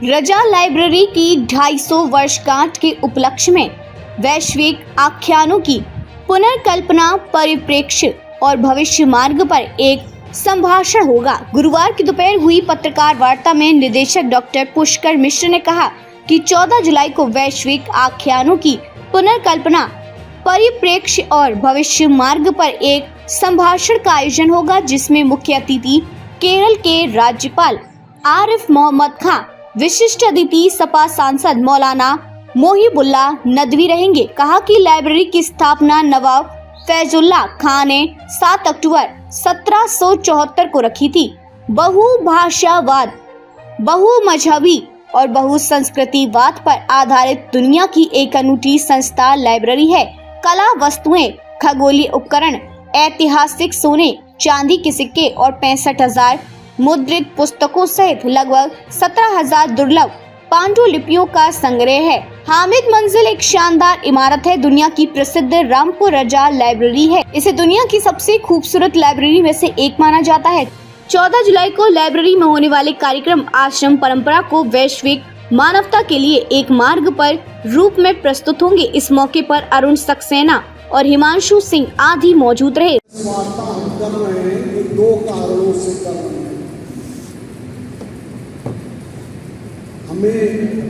रजा library की 250 वर्षगांठ के उपलक्ष्य में वैश्विक आख्यानों की पुनर्कल्पना, परिप्रेक्ष्य और भविष्य मार्ग पर एक संभाषण होगा। गुरुवार की दोपहर हुई पत्रकार वार्ता में निदेशक डॉक्टर पुष्कर मिश्र ने कहा कि 14 जुलाई को वैश्विक आख्यानों की पुनर्कल्पना, परिप्रेक्ष्य और भविष्य मार्ग पर एक संभाषण का आयोजन होगा, जिसमें मुख्य अतिथि केरल के राज्यपाल आरिफ मोहम्मद खां, विशिष्ट अतिथि सपा सांसद मौलाना मोहिबुल्लाह नदवी रहेंगे। कहा कि लाइब्रेरी की स्थापना नवाब फैजुल्लाह खां ने 7 अक्टूबर 1774 को रखी थी। बहुभाषावाद, बहुमजहबी और बहुसंस्कृतिवाद पर आधारित दुनिया की एक अनूठी संस्था लाइब्रेरी है। कला वस्तुएं, खगोलीय उपकरण, ऐतिहासिक सोने चांदी के सिक्के और 65,000 मुद्रित पुस्तकों सहित लगभग 17,000 दुर्लभ पांडुलिपियों का संग्रह है। हामिद मंजिल एक शानदार इमारत है। दुनिया की प्रसिद्ध रामपुर रजा लाइब्रेरी है। इसे दुनिया की सबसे खूबसूरत लाइब्रेरी में से एक माना जाता है। 14 जुलाई को लाइब्रेरी में होने वाले कार्यक्रम आश्रम परंपरा को वैश्विक मानवता के लिए एक मार्ग पर रूप में प्रस्तुत होंगे। इस मौके पर अरुण सक्सेना और हिमांशु सिंह आदि मौजूद रहे। वार्ता हम कर रहे हैं, ये 2 कारणों से कर रहे हैं। हमें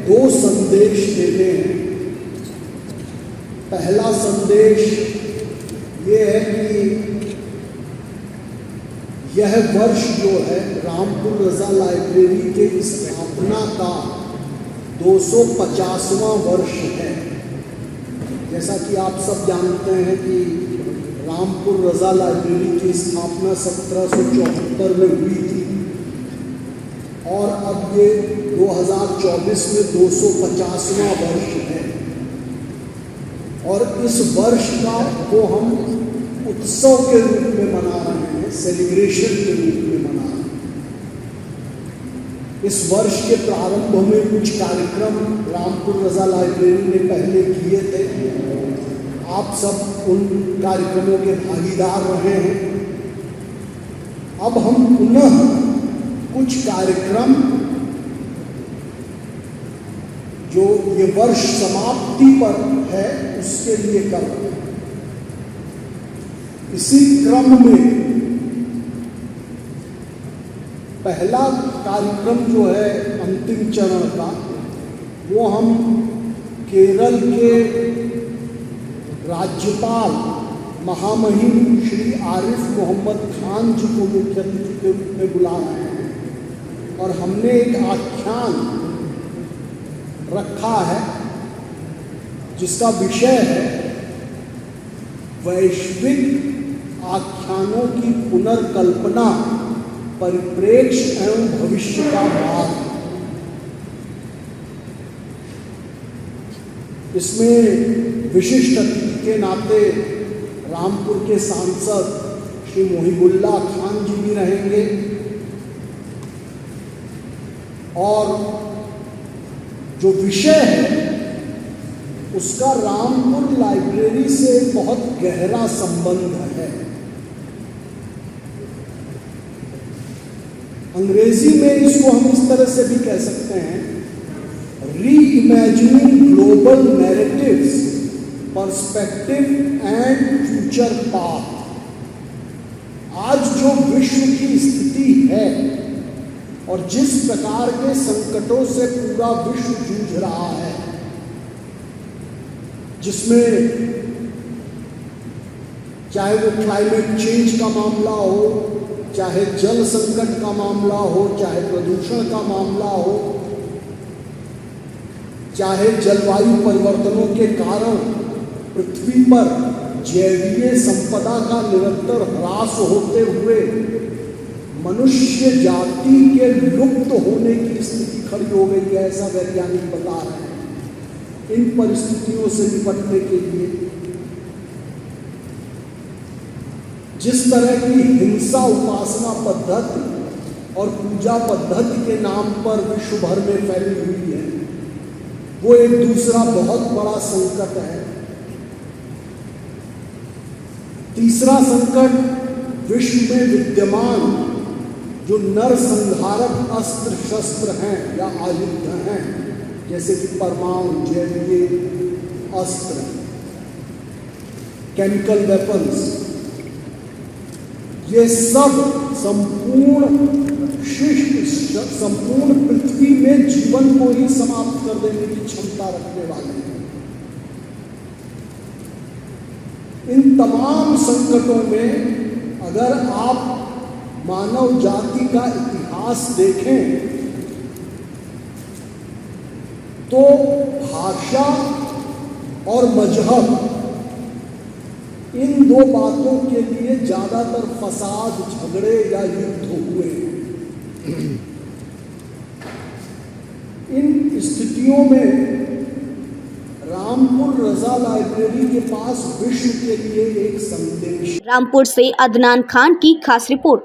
2 संदेश देने हैं। पहला संदेश ये है कि यह वर्ष जो है रामपुर रजा लाइब्रेरी के स्थापना का 250वां वर्ष है। जैसा कि आप सब जानते हैं कि रामपुर रजा लाइब्रेरी की स्थापना 1774 में हुई थी और अब ये 2024 में 250वां वर्ष है। और इस वर्ष का को हम उत्सव के रूप में मना रहे हैं, सेलिब्रेशन के रूप में मना रहे हैं। इस वर्ष के प्रारंभ में कुछ कार्यक्रम रामपुर रजा लाइब्रेरी ने पहले किए थे। आप सब उन कार्यक्रमों के भागीदार रहे हैं। अब हम पुनः कुछ कार्यक्रम जो ये वर्ष समाप्ति पर है उसके लिए कर रहे हैं। इसी क्रम में पहला कार्यक्रम जो है अंतिम चरण का, वो हम केरल के राज्यपाल महामहिम श्री आरिफ मोहम्मद खान जी को मुख्य अतिथि के रूप में बुला रहे हैं और हमने एक आख्यान रखा है जिसका विषय है वैश्विक आख्यानों की पुनर्कल्पना, परिप्रेक्ष्य एवं भविष्य का मार्ग। इसमें विशिष्ट अतिथि के नाते रामपुर के सांसद श्री मोहिबुल्लाह खान जी भी रहेंगे और जो विषय है उसका रामपुर लाइब्रेरी से बहुत गहरा संबंध है। अंग्रेजी में इसको हम इस तरह से भी कह सकते हैं, reimagining global narratives, perspective and future path. आज जो विश्व की स्थिति है और जिस प्रकार के संकटों से पूरा विश्व जूझ रहा है, जिसमें चाहे वो क्लाइमेट चेंज का मामला हो, चाहे जल संकट का मामला हो, चाहे प्रदूषण का मामला हो, चाहे जलवायु परिवर्तनों के कारण पृथ्वी पर जैवीय संपदा का निरंतर ह्रास होते हुए मनुष्य जाति के लुप्त होने की स्थिति खड़ी हो गई है, ऐसा वैज्ञानिक बता रहे हैं। इन परिस्थितियों से निपटने के लिए जिस तरह की हिंसा उपासना पद्धति और पूजा पद्धति के नाम पर विश्व भर में फैली हुई है, वो एक दूसरा बहुत बड़ा संकट है। तीसरा संकट विश्व में विद्यमान जो नरसंहारक अस्त्र शस्त्र हैं या आयुध हैं, जैसे कि परमाणु जैविक अस्त्र, केमिकल वेपन्स, ये सब संपूर्ण पृथ्वी में जीवन को ही समाप्त कर देने की क्षमता रखने वाले हैं। इन तमाम संकटों में अगर आप मानव जाति का इतिहास देखें तो भाषा और मजहब, इन दो बातों के लिए ज्यादातर फसाद, झगड़े या युद्ध हुए। इन स्थितियों में रामपुर रजा लाइब्रेरी के पास विश्व के लिए एक संदेश। रामपुर से अदनान खान की खास रिपोर्ट।